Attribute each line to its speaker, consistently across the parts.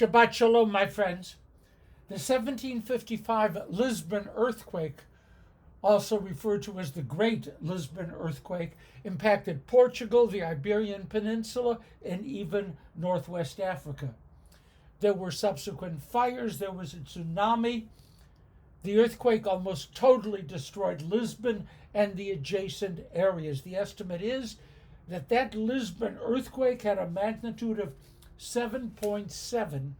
Speaker 1: Shabbat Shalom, my friends. The 1755 Lisbon earthquake, also referred to as the Great Lisbon Earthquake, impacted Portugal, the Iberian Peninsula, and even Northwest Africa. There were subsequent fires, there was a tsunami. The earthquake almost totally destroyed Lisbon and the adjacent areas. The estimate is that Lisbon earthquake had a magnitude of 7.7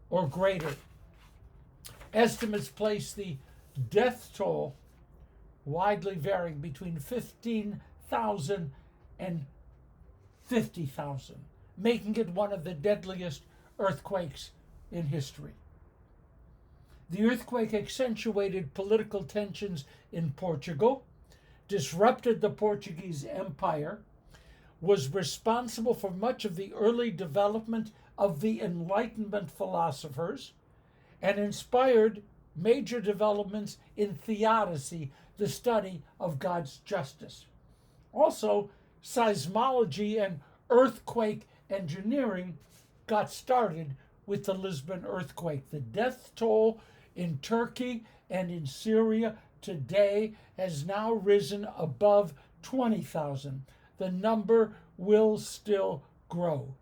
Speaker 1: or greater. Estimates place the death toll widely varying between 15,000 and 50,000, making it one of the deadliest earthquakes in history. The earthquake accentuated political tensions in Portugal, disrupted the Portuguese Empire, was responsible for much of the early development of the Enlightenment philosophers, and inspired major developments in theodicy, the study of God's justice. Also, seismology and earthquake engineering got started with the Lisbon earthquake. The death toll in Turkey and in Syria today has now risen above 20,000. The number will still grow.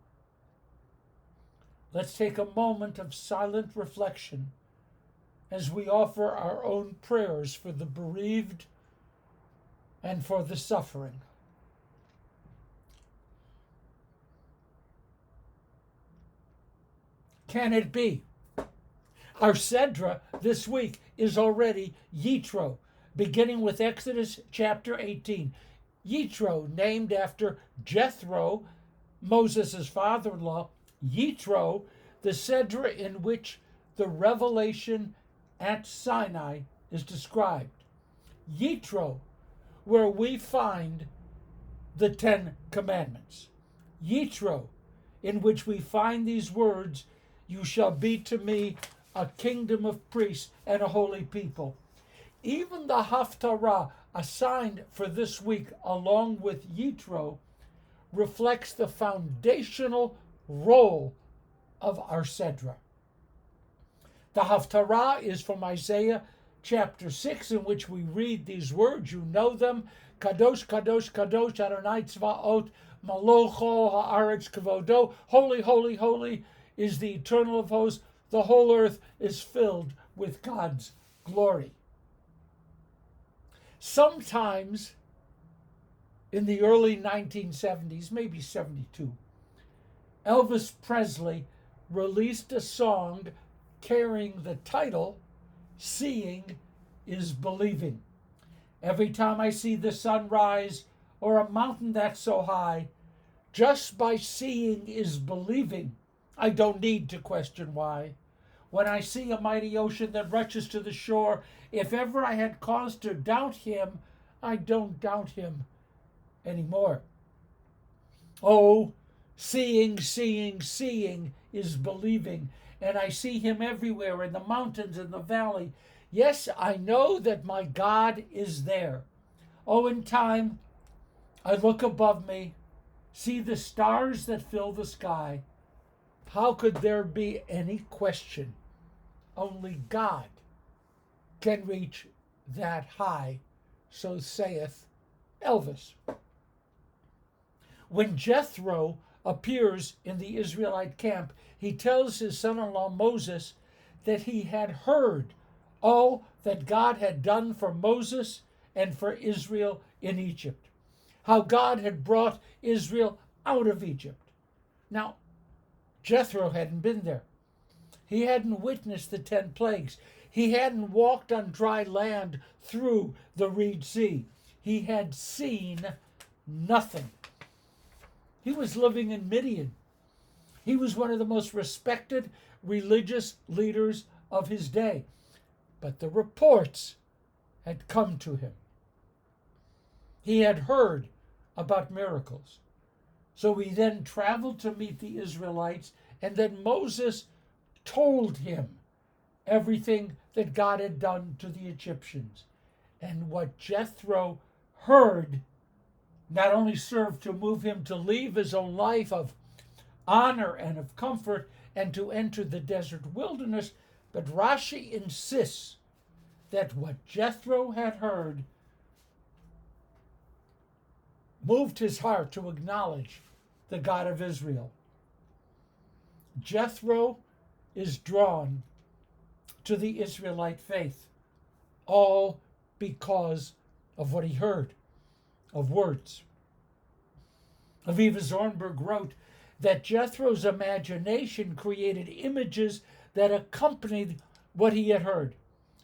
Speaker 1: Let's take a moment of silent reflection as we offer our own prayers for the bereaved and for the suffering. Can it be? Our Sedra this week is already YITRO, beginning with Exodus chapter 18. YITRO, named after Jethro, Moses' father-in-law. YITRO, the Sedra in which the revelation at Sinai is described. YITRO, where we find the 10 Commandments. YITRO, in which we find these words, "You shall be to me a kingdom of priests and a holy people." Even the Haftarah assigned for this week along with YITRO reflects the foundational role of our Sedra. The Haftarah is from Isaiah chapter 6, in which we read these words. You know them. Kadosh, Kadosh, Kadosh, Adonai Tzvaot, Malocho ha'aretz kavodo. Holy, holy, holy is the Eternal of hosts. The whole earth is filled with God's glory. Sometimes in the early 1970s, maybe 72, Elvis Presley released a song carrying the title, "Seeing is Believing." Every time I see the sun rise or a mountain that's so high, just by seeing is believing. I don't need to question why. When I see a mighty ocean that rushes to the shore, if ever I had cause to doubt him, I don't doubt him anymore. Oh, seeing, seeing, seeing is believing. And I see him everywhere, in the mountains, in the valley. Yes, I know that my God is there. Oh, in time, I look above me, see the stars that fill the sky. How could there be any question? Only God can reach that high, so saith Elvis. When Jethro appears in the Israelite camp, he tells his son-in-law Moses that he had heard all that God had done for Moses and for Israel in Egypt, how God had brought Israel out of Egypt. Now, Jethro hadn't been there. He hadn't witnessed the 10 plagues. He hadn't walked on dry land through the Reed Sea. He had seen nothing. He was living in Midian. He was one of the most respected religious leaders of his day. But the reports had come to him. He had heard about miracles. So he then traveled to meet the Israelites, and then Moses told him everything that God had done to the Egyptians. And what Jethro heard not only served to move him to leave his own life of honor and of comfort and to enter the desert wilderness, but Rashi insists that what Jethro had heard moved his heart to acknowledge the God of Israel. Jethro is drawn to the Israelite faith, all because of what he heard, of words. Aviva Zornberg wrote that Jethro's imagination created images that accompanied what he had heard.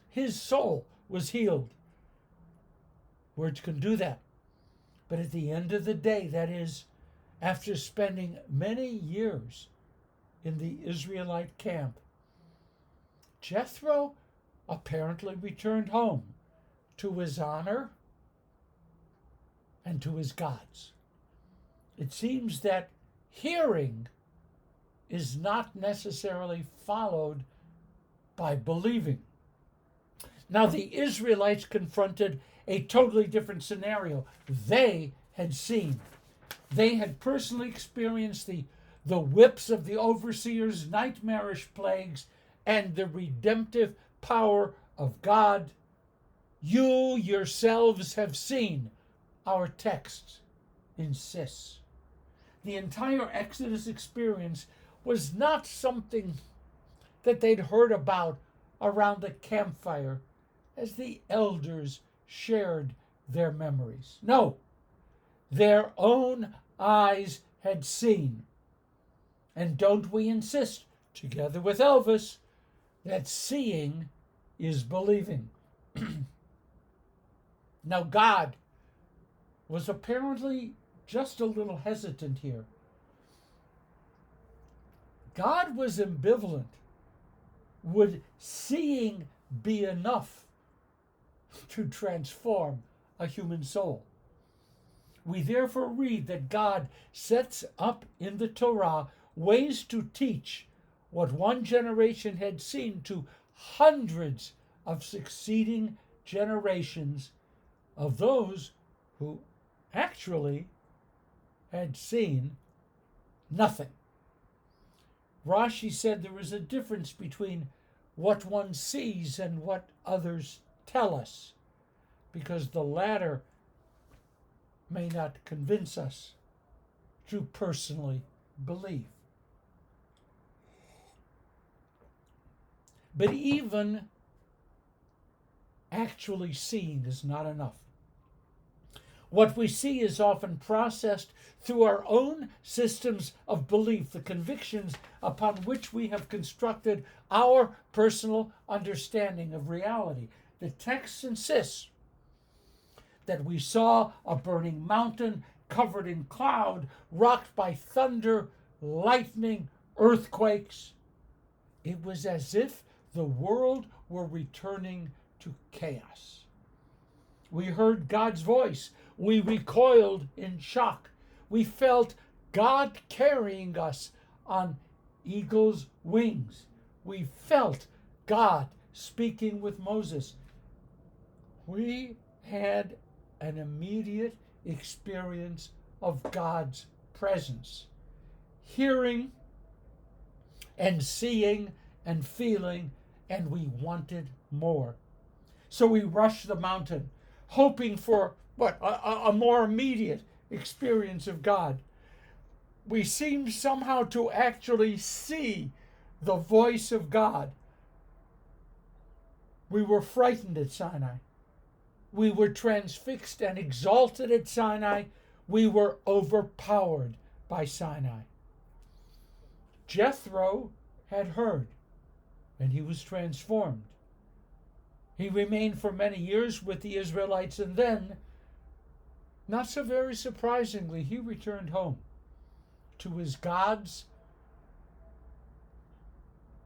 Speaker 1: His soul was healed. Words can do that. But at the end of the day, that is, after spending many years in the Israelite camp, Jethro apparently returned home to his honor and to his gods. It seems that hearing is not necessarily followed by believing. Now, the Israelites confronted a totally different scenario. They had seen. They had personally experienced the whips of the overseers, nightmarish plagues, and the redemptive power of God. You yourselves have seen, our text insists. The entire Exodus experience was not something that they'd heard about around a campfire as the elders shared their memories. No, their own eyes had seen. And don't we insist, together with Elvis, that seeing is believing. Now, God was apparently just a little hesitant here. God was ambivalent. Would seeing be enough to transform a human soul? We therefore read that God sets up in the Torah ways to teach what one generation had seen to hundreds of succeeding generations of those who actually had seen nothing. Rashi said there is a difference between what one sees and what others tell us, because the latter may not convince us to personally believe. But even actually seeing is not enough. What we see is often processed through our own systems of belief, the convictions upon which we have constructed our personal understanding of reality. The text insists that we saw a burning mountain covered in cloud, rocked by thunder, lightning, earthquakes. It was as if the world were returning to chaos. We heard God's voice. We recoiled in shock. We felt God carrying us on eagle's wings. We felt God speaking with Moses. We had an immediate experience of God's presence, hearing and seeing and feeling, and we wanted more. So we rushed the mountain, hoping for a more immediate experience of God. We seemed somehow to actually see the voice of God. We were frightened at Sinai. We were transfixed and exalted at Sinai. We were overpowered by Sinai. Jethro had heard, and he was transformed. He remained for many years with the Israelites, and then, not so very surprisingly, he returned home to his gods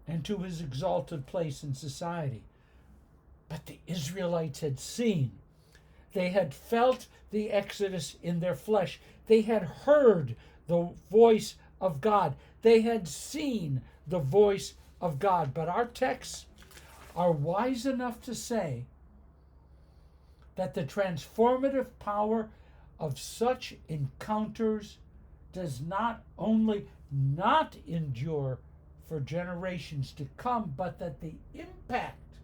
Speaker 1: and to his exalted place in society. But the Israelites had seen. They had felt the Exodus in their flesh. They had heard the voice of God. They had seen the voice of God. But our texts are wise enough to say that the transformative power of such encounters does not only not endure for generations to come, but that the impact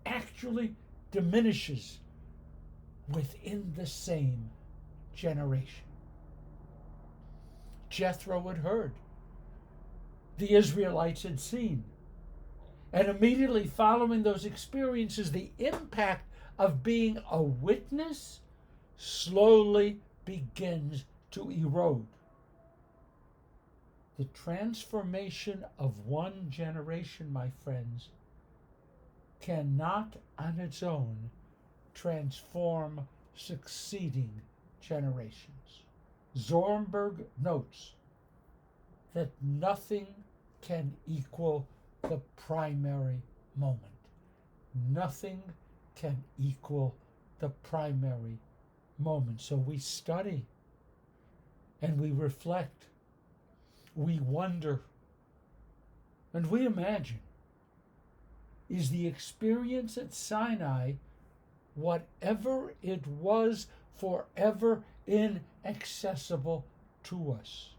Speaker 1: actually diminishes within the same generation. Jethro had heard, the Israelites had seen, and immediately following those experiences, the impact of being a witness slowly begins to erode. The transformation of one generation, my friends, cannot on its own transform succeeding generations. Zornberg notes that nothing can equal the primary moment. Nothing can equal the primary moment. So we study and we reflect, we wonder, and we imagine, is the experience at Sinai, whatever it was, forever inaccessible to us?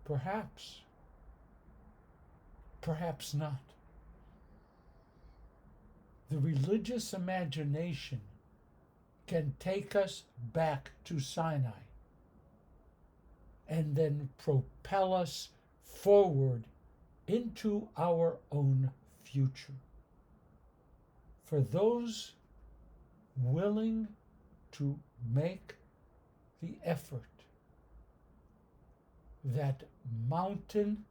Speaker 1: Perhaps. Perhaps not. The religious imagination can take us back to Sinai and then propel us forward into our own future. For those willing to make the effort, that mountain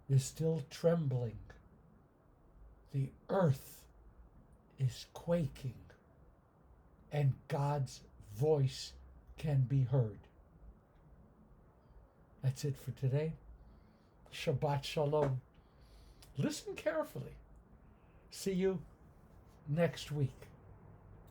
Speaker 1: is still trembling. The earth is quaking, and God's voice can be heard. That's it for today. Shabbat Shalom. Listen carefully. See you next week.